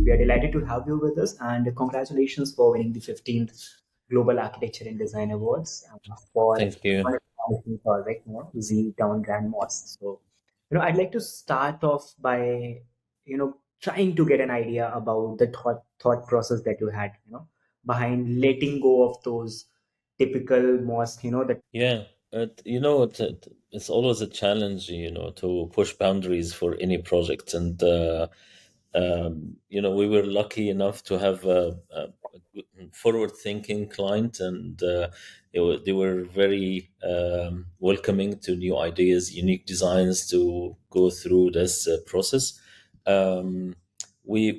we are delighted to have you with us, and congratulations for winning the 15th Global Architecture and Design Awards for Thank you. one of the project, Z Town Grand Mosque. So, I'd like to start off by, trying to get an idea about the thought process that you had, behind letting go of those typical mosque, that. Yeah, it's always a challenge, to push boundaries for any project. And, we were lucky enough to have a forward-thinking client, and they were very welcoming to new ideas, unique designs to go through this process. Um, we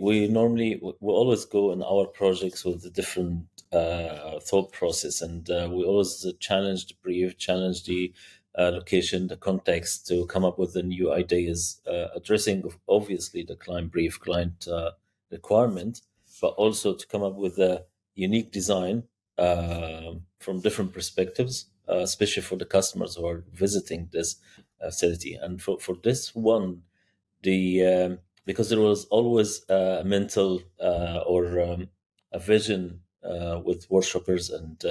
always go in our projects with a different thought process, and we always challenge the brief, challenge the location, the context, to come up with the new ideas, addressing obviously the client brief, client requirement, but also to come up with a unique design from different perspectives, especially for the customers who are visiting this facility. And for this one, the because there was always a mental or a vision with worshippers and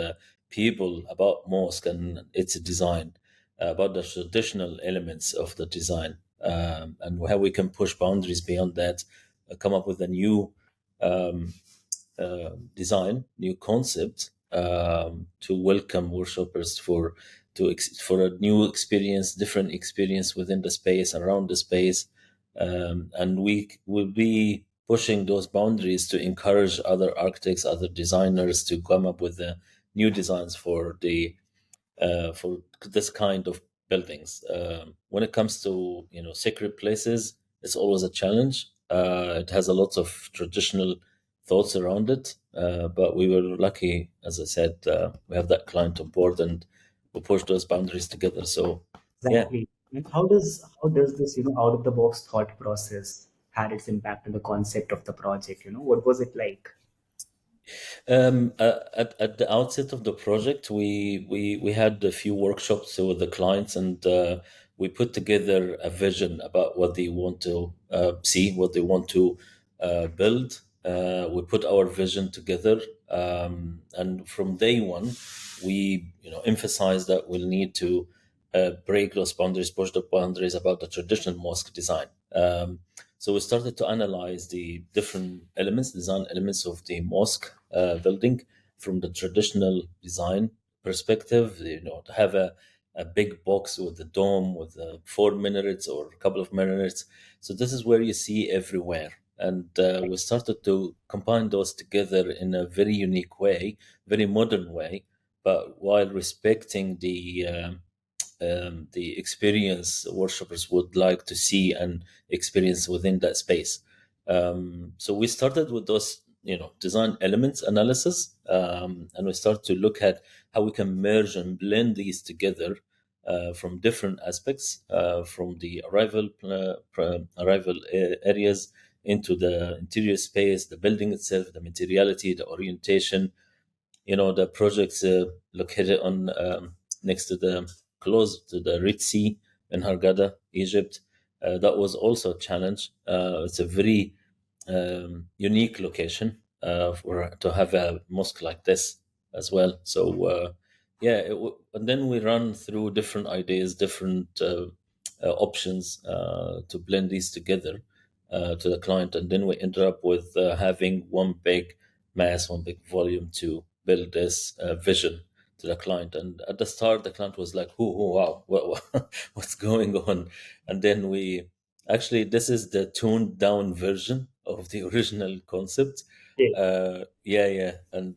people about mosque and its design, about the traditional elements of the design, and how we can push boundaries beyond that, come up with a new um, design, new concept, to welcome worshippers for a new experience, different experience within the space, around the space, and we will be pushing those boundaries to encourage other architects, other designers to come up with new designs for this kind of buildings. When it comes to sacred places, it's always a challenge. It has a lot of traditional thoughts around it, but we were lucky, as I said, we have that client on board, and we push those boundaries together. So, yeah. Exactly. And how does this, out of the box thought process had its impact on the concept of the project? What was it like? At the outset of the project, we had a few workshops with the clients, and we put together a vision about what they want to see, what they want to build. We put our vision together, and from day one, we emphasized that we'll need to break those boundaries, push the boundaries about the traditional mosque design. So we started to analyze the different elements, design elements of the mosque building from the traditional design perspective. To have a big box with the dome with four minarets or a couple of minarets. So this is where you see everywhere. And we started to combine those together in a very unique way, very modern way, but while respecting the experience worshippers would like to see and experience within that space. So we started with those, design elements analysis, and we start to look at how we can merge and blend these together from different aspects, from the arrival areas into the interior space, the building itself, the materiality, the orientation. The project's located on next to the close to the Red Sea in Hurghada, Egypt. That was also a challenge. It's a very unique location for to have a mosque like this as well. So yeah, and then we run through different ideas, different options to blend these together to the client, and then we ended up with having one big mass, one big volume to build this vision to the client. And at the start, the client was like, "Oh, wow, what's going on?" And then we actually, this is the toned down version of the original concept. Yeah. Yeah, yeah, and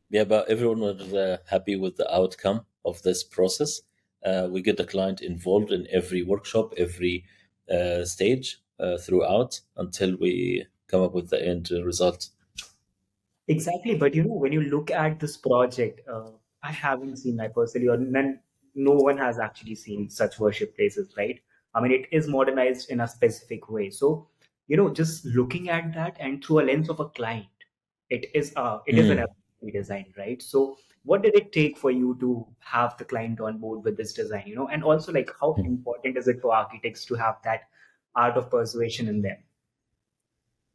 yeah, but everyone was happy with the outcome of this process. We get the client involved in every workshop, every stage throughout until we come up with the end result. Exactly. But when you look at this project, I haven't seen, I personally, or no one has actually seen such worship places, right? I mean, it is modernized in a specific way. So, just looking at that and through a lens of a client, it is an Mm. FP design, right? So, what did it take for you to have the client on board with this design? And also, like, how important is it for architects to have that art of persuasion in them?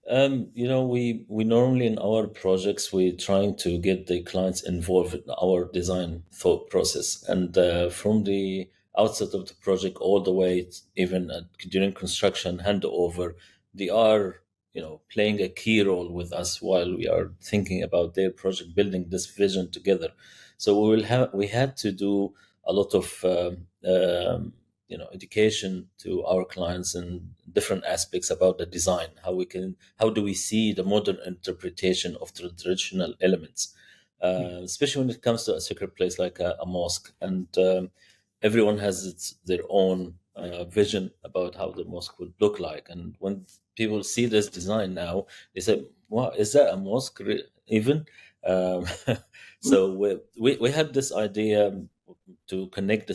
we normally in our projects we trying to get the clients involved in our design thought process, and from the outset of the project all the way, even during construction handover, they are playing a key role with us while we are thinking about their project, building this vision together. So we had to do a lot of education to our clients in different aspects about the design, how do we see the modern interpretation of the traditional elements, especially when it comes to a sacred place like a mosque. And everyone has their own vision about how the mosque would look like. And when people see this design now, they say, wow, is that a mosque even? um, so we had this idea to connect the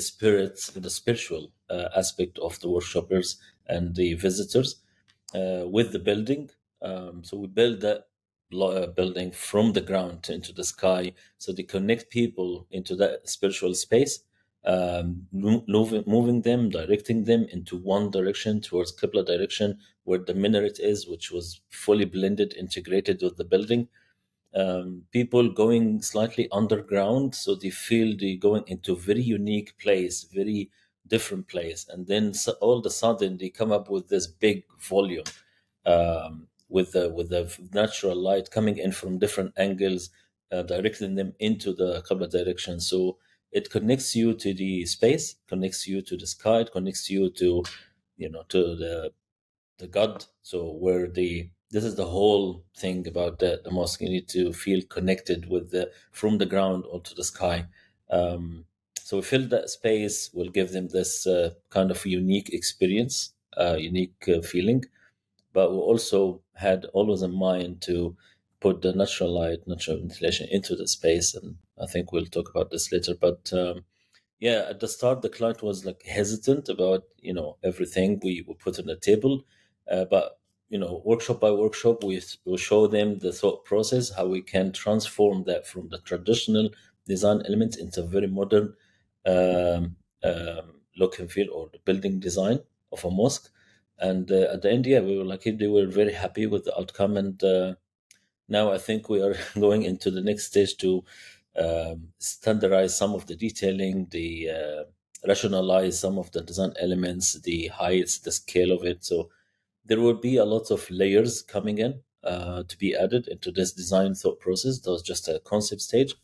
spiritual aspect of the worshippers and the visitors with the building. So we build that building from the ground into the sky, so they connect people into that spiritual space, moving them, directing them into one direction towards Qibla direction, where the minaret is, which was fully blended, integrated with the building. People going slightly underground, so they feel they going into a very unique place, very different place, and then all of a sudden they come up with this big volume, with the natural light coming in from different angles, directing them into the Qibla direction. So it connects you to the space, connects you to the sky, it connects you to to the God. So where this is the whole thing about the mosque. You need to feel connected with the from the ground or to the sky. So we feel that space will give them this kind of unique experience, unique feeling. But we also had always in mind to put the natural light, natural ventilation into the space, and I think we'll talk about this later. But yeah, at the start the client was like hesitant about everything we put on the table, but workshop by workshop we show them the thought process, how we can transform that from the traditional design elements into very modern look and feel, or the building design of a mosque. And at the end, yeah, we were lucky, they were very happy with the outcome. And now I think we are going into the next stage to standardize some of the detailing, the rationalize some of the design elements, the heights, the scale of it. So there will be a lot of layers coming in to be added into this design thought process. That was just a concept stage,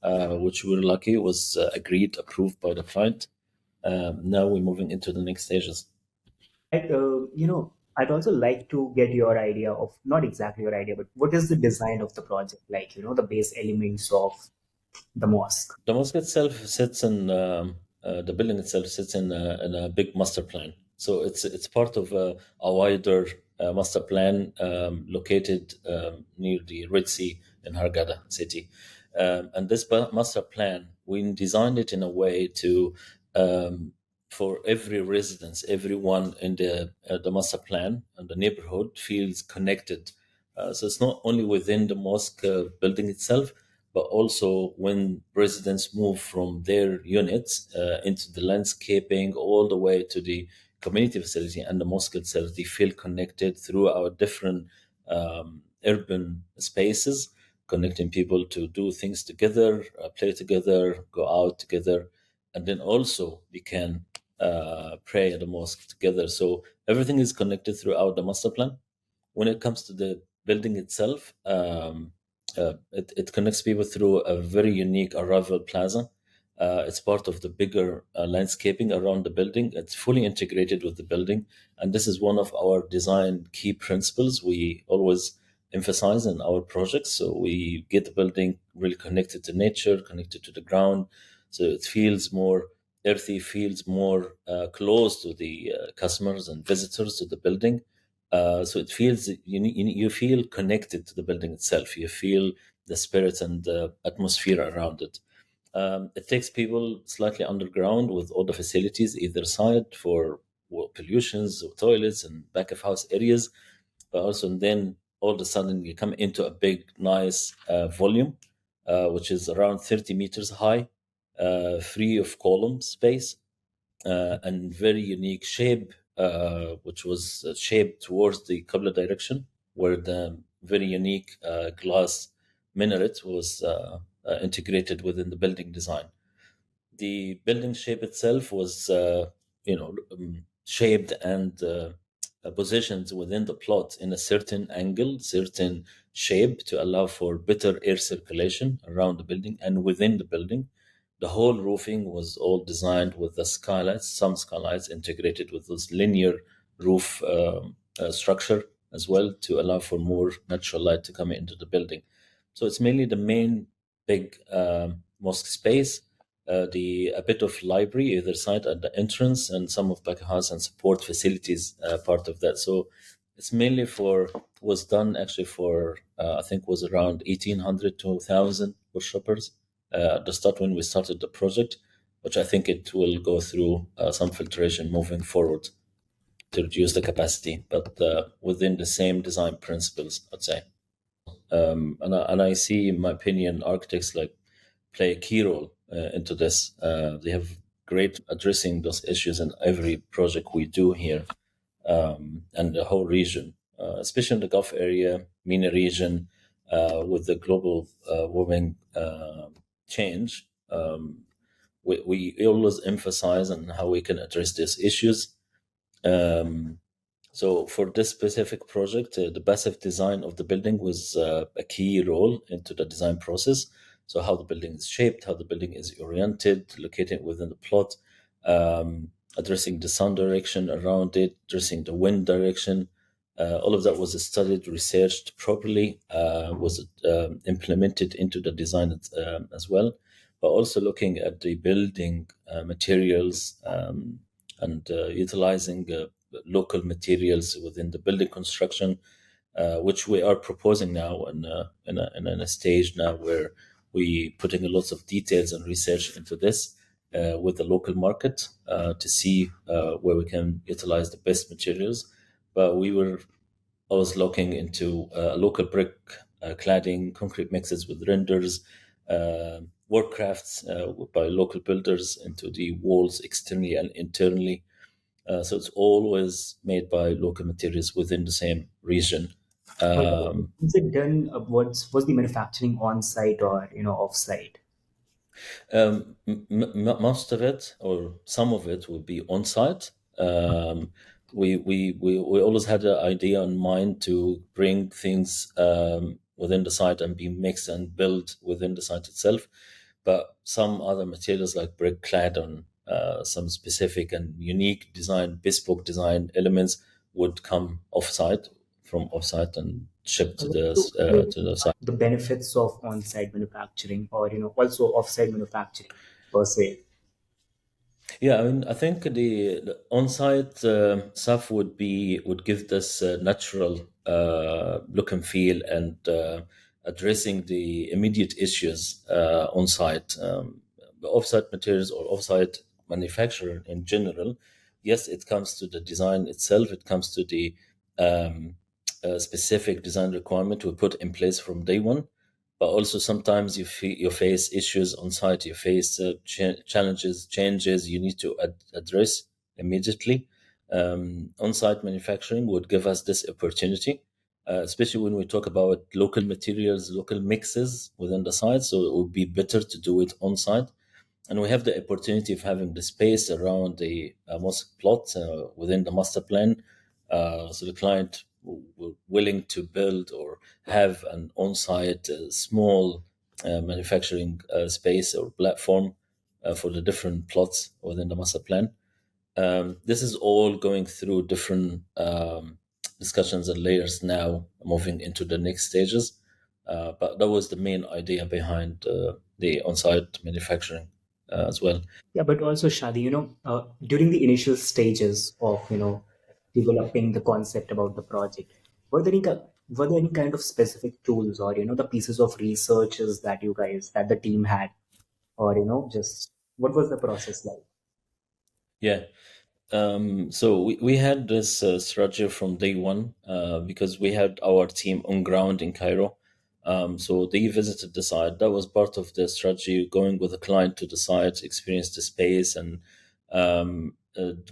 which we're lucky was agreed, approved by the client. Now we're moving into the next stages. I'd also like to get your idea of, not exactly your idea, but what is the design of the project like, the base elements of the mosque. The mosque itself sits in the building itself sits in a big master plan. So it's part of a wider master plan located near the Red Sea in Hurghada city. And this master plan, we designed it in a way to um, for every residence, everyone in the master plan and the neighborhood feels connected. So it's not only within the mosque building itself, but also when residents move from their units into the landscaping all the way to the community facility and the mosque itself, they feel connected through our different urban spaces, connecting people to do things together, play together, go out together, and then also we can pray at the mosque together. So everything is connected throughout the master plan. When it comes to the building itself, it connects people through a very unique arrival plaza. It's part of the bigger landscaping around the building. It's fully integrated with the building. And this is one of our design key principles we always emphasize in our projects. So we get the building really connected to nature, connected to the ground. So it feels more earthy, feels more close to the customers and visitors to the building. So it feels you feel connected to the building itself. You feel the spirit and the atmosphere around it. It takes people slightly underground with all the facilities either side for pollutions, toilets, and back of house areas. But also, and then all of a sudden you come into a big, nice volume, which is around 30 meters high, free of column space, and very unique shape, which was shaped towards the Qibla direction. where the very unique glass minaret was integrated within the building design. The building shape itself was, shaped and positioned within the plot in a certain angle, certain shape to allow for better air circulation around the building and within the building. The whole roofing was all designed with the skylights, some skylights integrated with this linear roof structure as well to allow for more natural light to come into the building. So it's mainly the main big mosque space, the a bit of library either side at the entrance, and some of back house and support facilities part of that. So it's mainly for was done actually for I think was around 1,800 to 1,000 worshippers at the start when we started the project, which I think it will go through some filtration moving forward to reduce the capacity, but within the same design principles, I'd say. And I see, in my opinion, architects like play a key role into this. They have great addressing those issues in every project we do here, and the whole region, especially in the Gulf area, MENA region, with the global warming change. We always emphasize on how we can address these issues. Um, so for this specific project, the passive design of the building was a key role into the design process. So how the building is shaped, how the building is oriented, located within the plot, addressing the sun direction around it, addressing the wind direction. All of that was studied, researched properly, was implemented into the design as well, but also looking at the building materials and utilizing local materials within the building construction, which we are proposing now in a stage now where we putting a lot of details and research into this with the local market to see where we can utilize the best materials. But we were always looking into local brick cladding, concrete mixes with renders, work crafts by local builders into the walls externally and internally. So it's always made by local materials within the same region. But Um, is it done? Was the manufacturing on site or off site? Most of it or some of it will be on site. We always had an idea in mind to bring things within the site and be mixed and built within the site itself. But some other materials like brick clad on some specific and unique design, bespoke design elements would come off site from off site and shipped to So, the site. the benefits of on-site manufacturing or also off-site manufacturing per se. Yeah, I mean, I think the on-site stuff would give this natural look and feel and addressing the immediate issues on site. The off-site materials or off-site manufacturer in general, yes, it comes to the design itself. It comes to the um, specific design requirement we put in place from day one, but also sometimes you face issues on site, you face challenges, changes you need to address immediately. On-site manufacturing would give us this opportunity, especially when we talk about local materials, local mixes within the site. So it would be better to do it on site, and we have the opportunity of having the space around the mosque plot within the master plan. So the client willing to build or have an on-site small manufacturing space or platform for the different plots within the master plan. This is all going through different discussions and layers now, moving into the next stages. But that was the main idea behind the on-site manufacturing as well. Yeah, but also Shadi, during the initial stages of developing the concept about the project, were there any kind of specific tools or the pieces of researches that the team had, or just what was the process like? Yeah. So we had this strategy from day one because we had our team on ground in Cairo. So they visited the site. That was part of the strategy, going with the client to the site, experience the space, and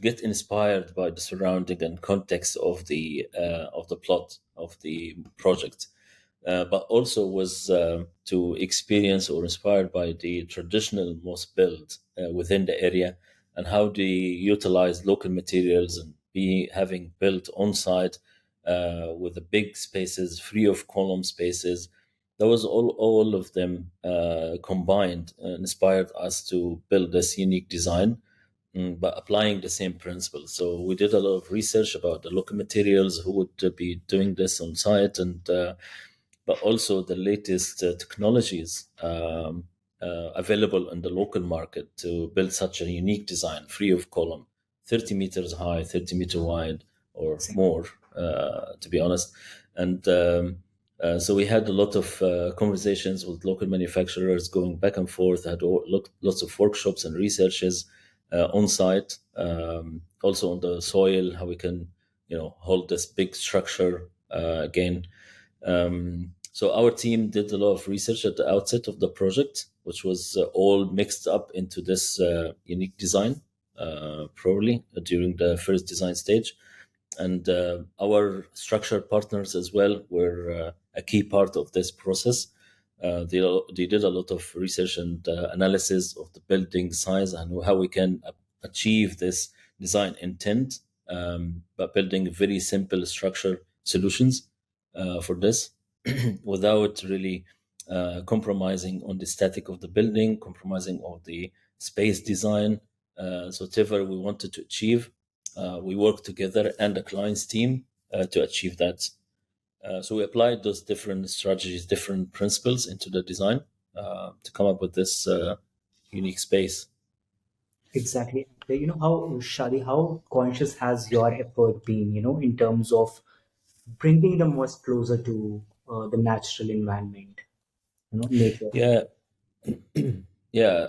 get inspired by the surrounding and context of the plot of the project, but also was to experience or inspired by the traditional mosque build within the area, and how they utilize local materials and be having built on site with the big spaces free of column spaces. That was all of them combined inspired us to build this unique design, but applying the same principles. So we did a lot of research about the local materials, who would be doing this on site, and but also the latest technologies available in the local market to build such a unique design, free of column, 30 meters high, 30-meter wide, or more, to be honest. And so we had a lot of conversations with local manufacturers, going back and forth. Had lots of workshops and researches on site, also on the soil, how we can, hold this big structure again. So our team did a lot of research at the outset of the project, which was all mixed up into this unique design, probably during the first design stage. And our structure partners as well were a key part of this process. They did a lot of research and analysis of the building size and how we can achieve this design intent, but building very simple structure solutions for this without really compromising on the static of the building, compromising on the space design. So whatever we wanted to achieve, we worked together and the client's team to achieve that. So we applied those different strategies, different principles into the design to come up with this unique space. Exactly. How, Shadi, how conscious has your effort been, in terms of bringing the most closer to the natural environment, nature? Yeah, yeah.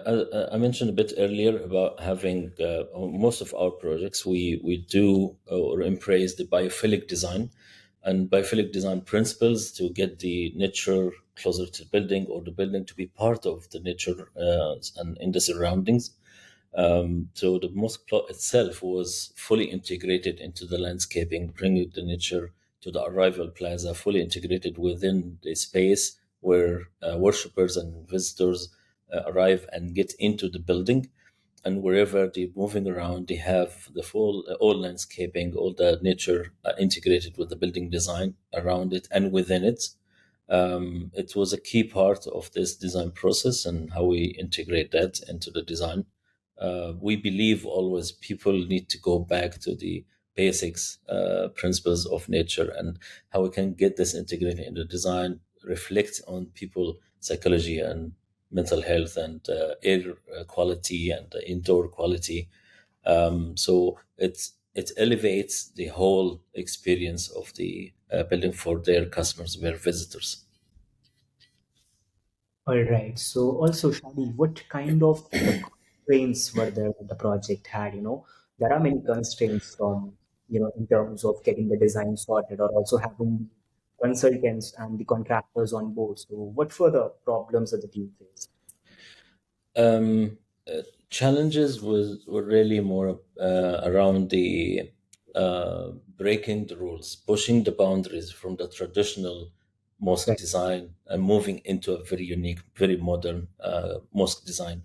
I mentioned a bit earlier about having on most of our projects, we do or embrace the biophilic design and biophilic design principles to get the nature closer to the building, or the building to be part of the nature and in the surroundings. So the mosque plot itself was fully integrated into the landscaping, bringing the nature to the arrival plaza, fully integrated within the space where worshippers and visitors arrive and get into the building. And wherever they're moving around, they have the full all landscaping, all the nature integrated with the building design around it and within it. It was a key part of this design process and how we integrate that into the design. We believe always people need to go back to the basics, principles of nature, and how we can get this integrated in the design, reflect on people psychology and mental health and air quality and indoor quality. So it elevates the whole experience of the building for their customers, their visitors. All right. So also, Shadi, what kind of constraints were there that the project had? There are many constraints from, in terms of getting the design sorted or also having consultants and the contractors on board. So what were the problems that the team faced? Um, Challenges were really more around the breaking the rules, pushing the boundaries from the traditional mosque Right. design and moving into a very unique, very modern mosque design.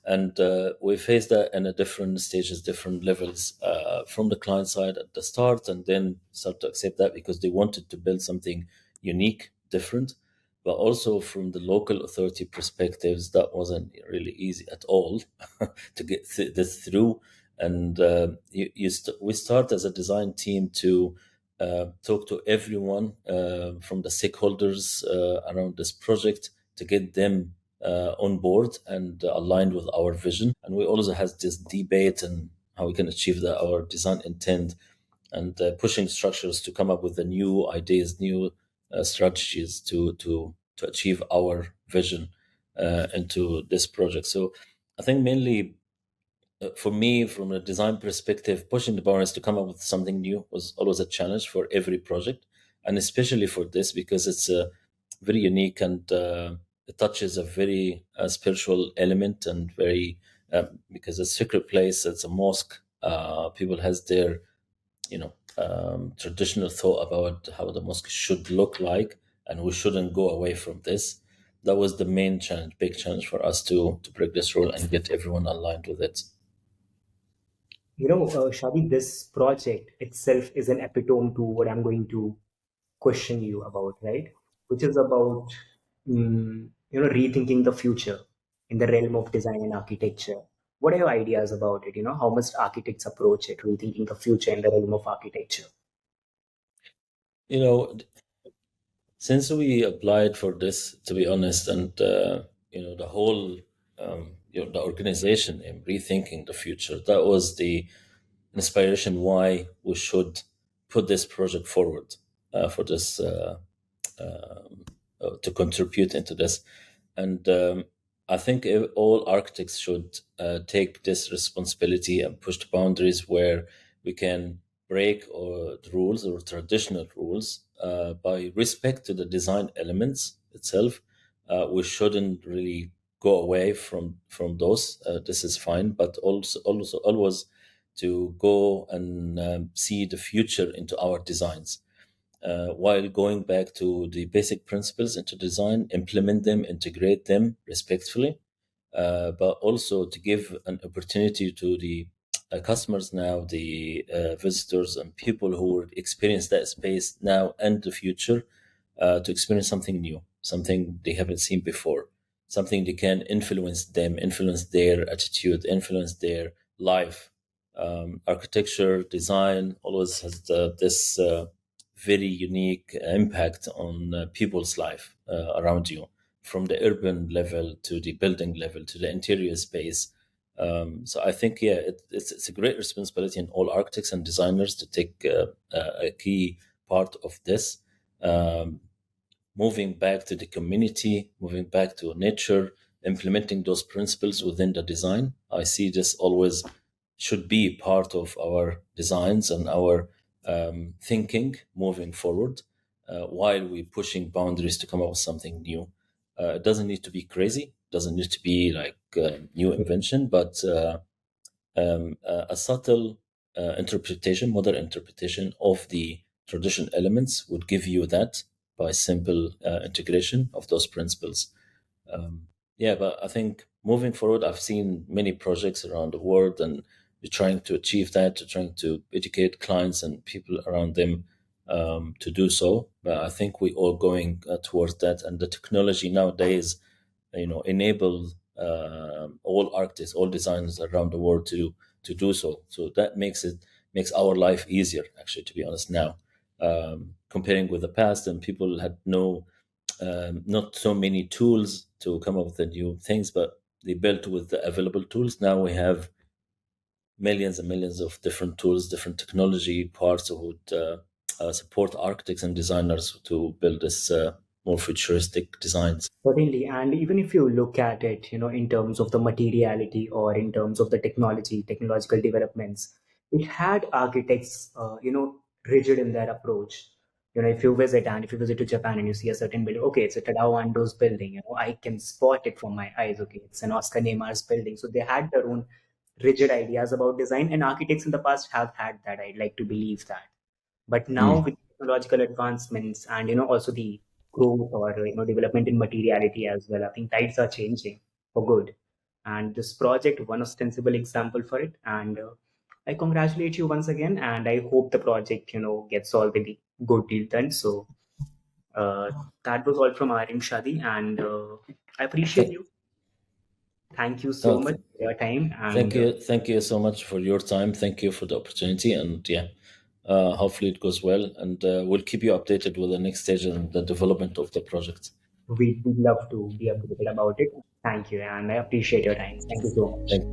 And we faced that in a different stages, different levels, from the client side at the start, and then start to accept that because they wanted to build something unique, different, but also from the local authority perspectives, that wasn't really easy at all to get this through. And we start as a design team to talk to everyone from the stakeholders around this project to get them on board and aligned with our vision. And we also has this debate and how we can achieve our design intent, and pushing structures to come up with the new ideas, new strategies to achieve our vision into this project. So I think mainly for me, from a design perspective, pushing the boundaries to come up with something new was always a challenge for every project, and especially for this because it's very unique and it touches a very spiritual element and very because it's a sacred place, it's a mosque. People has their traditional thought about how the mosque should look like, and we shouldn't go away from this. That was the main challenge, big challenge for us to break this rule and get everyone aligned with it. Shadi, this project itself is an epitome to what I'm going to question you about, right? Which is about, rethinking the future in the realm of design and architecture. What are your ideas about it? How must architects approach it, rethinking the future in the realm of architecture? You know, since we applied for this, to be honest, and the whole the organization in rethinking the future, that was the inspiration why we should put this project forward for this to contribute into this. And I think all architects should take this responsibility and push the boundaries where we can break the rules or traditional rules by respect to the design elements itself. We shouldn't really go away from those. This is fine, but also always to go and see the future into our designs, while going back to the basic principles into design, implement them, integrate them respectfully, but also to give an opportunity to the customers now, the visitors and people who would experience that space now and the future, to experience something new, something they haven't seen before, something they can influence them, influence their attitude, influence their life. Architecture, design always has this very unique impact on people's life around you, from the urban level to the building level to the interior space. So I think, yeah, it's a great responsibility in all architects and designers to take a key part of this. Um, Moving back to the community, moving back to nature, implementing those principles within the design. I see this always should be part of our designs and our thinking moving forward, while we're pushing boundaries to come up with something new. It doesn't need to be crazy, doesn't need to be like new invention, but a subtle interpretation, modern interpretation of the traditional elements would give you that by simple integration of those principles. Yeah, but I think moving forward, I've seen many projects around the world, and we're trying to achieve that, to trying to educate clients and people around them to do so. But I think we all going towards that, and the technology nowadays, enable all architects, all designers around the world to do so. So that makes our life easier, actually, to be honest. Now, comparing with the past, and people had not so many tools to come up with the new things, but they built with the available tools. Now we have millions and millions of different tools, different technology parts that would support architects and designers to build this more futuristic designs. Certainly, and even if you look at it, in terms of the materiality or in terms of the technological developments, it had architects, rigid in their approach. If you visit to Japan and you see a certain building, okay, it's a Tadao Ando's building, I can spot it from my eyes, okay, it's an Oscar Neymar's building. So they had their own rigid ideas about design, and architects in the past have had that. I'd like to believe that. But now Mm. with technological advancements and also the growth or development in materiality as well, I think tides are changing for good. And this project, one ostensible example for it. And I congratulate you once again, and I hope the project gets all the good deal done. So uh, that was all from our end, Shadi, and I appreciate Th- you. Thank you so no, much for your time, Thank and you. Thank you so much for your time. Thank you for the opportunity. And yeah, hopefully it goes well. And we'll keep you updated with the next stage and the development of the project. we'd love to be updated about it. Thank you, and I appreciate your time. Thank you so much. Thank